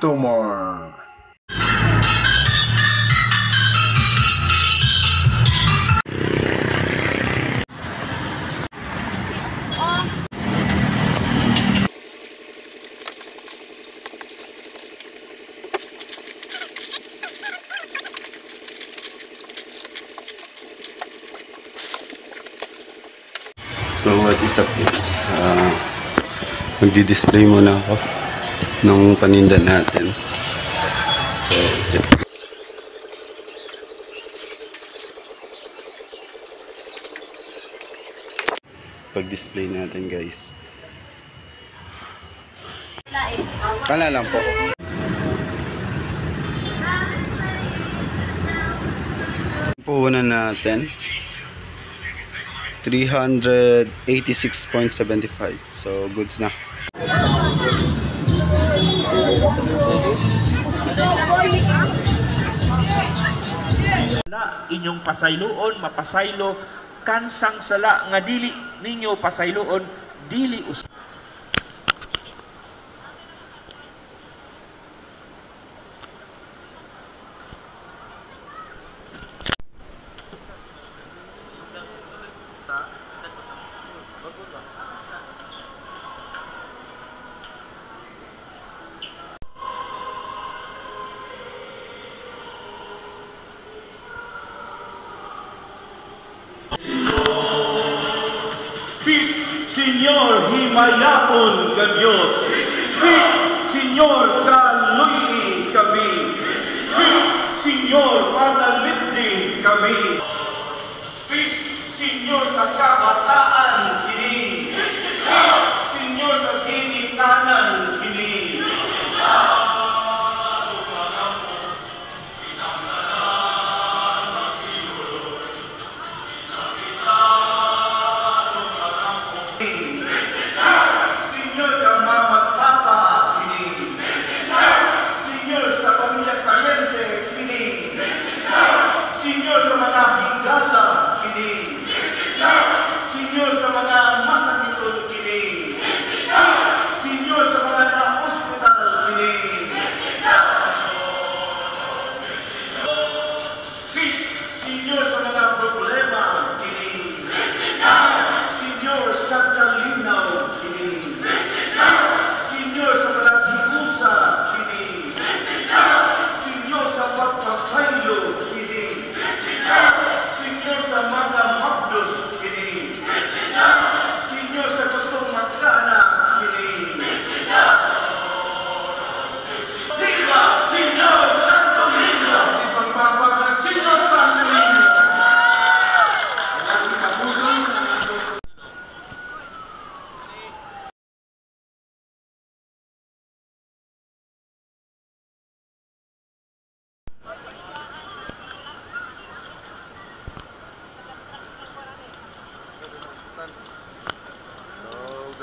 to more. So what is up guys, magdi-display muna ako ng paninda natin. So pag-display natin guys, kala lang po. Puhunan natin 386.75. So goods na. Inyong pasayloon mapasaylo kansang sala nga dili ninyo pasayloon dili us. Senyor himayaon ka Diyos, Senyor kaluyi kami, Senyor panalibre kami, Senyor sa kabataan kini, Senyor sa ginikanan kini.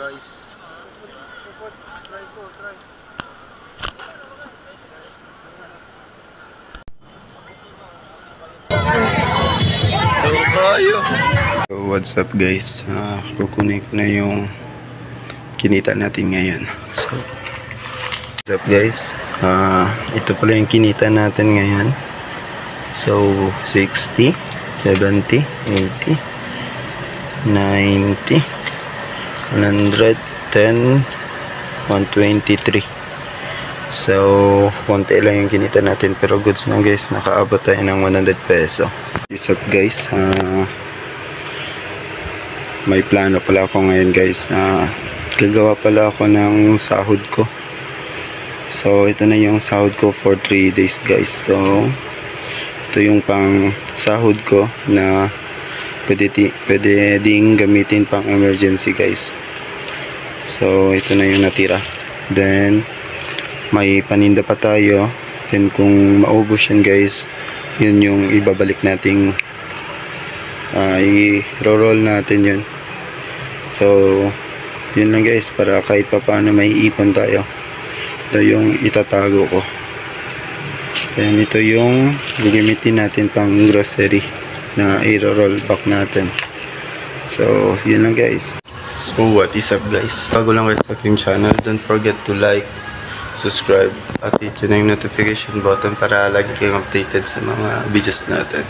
Guys, so what's up guys, kukunin ko na yung kinita natin ngayon. So what's up guys, ito pala yung kinita natin ngayon. So 60, 70, 80, 90, 110, 123. So konti lang yung kinita natin pero goods na guys, nakaabot tayo ng 100 peso. What's up guys, may plano pala ako ngayon guys. Gagawa pala ako ng sahod ko. So ito na yung sahod ko for 3 days guys. So ito yung pang sahod ko na pwede ding gamitin pang emergency guys. So ito na yung natira. Then may paninda pa tayo. Then kung maubos yan guys, yun yung ibabalik nating i-roll natin yun. So yun lang guys, para kahit pa paano may ipon tayo. Ito yung itatago ko. Then ito yung gagamitin natin pang grocery na i-roll back natin. So yun lang guys. So what is up guys, bago lang kayo sa aking channel, don't forget to like, subscribe, at hit yun yung notification button para lagi kayong updated sa mga videos natin.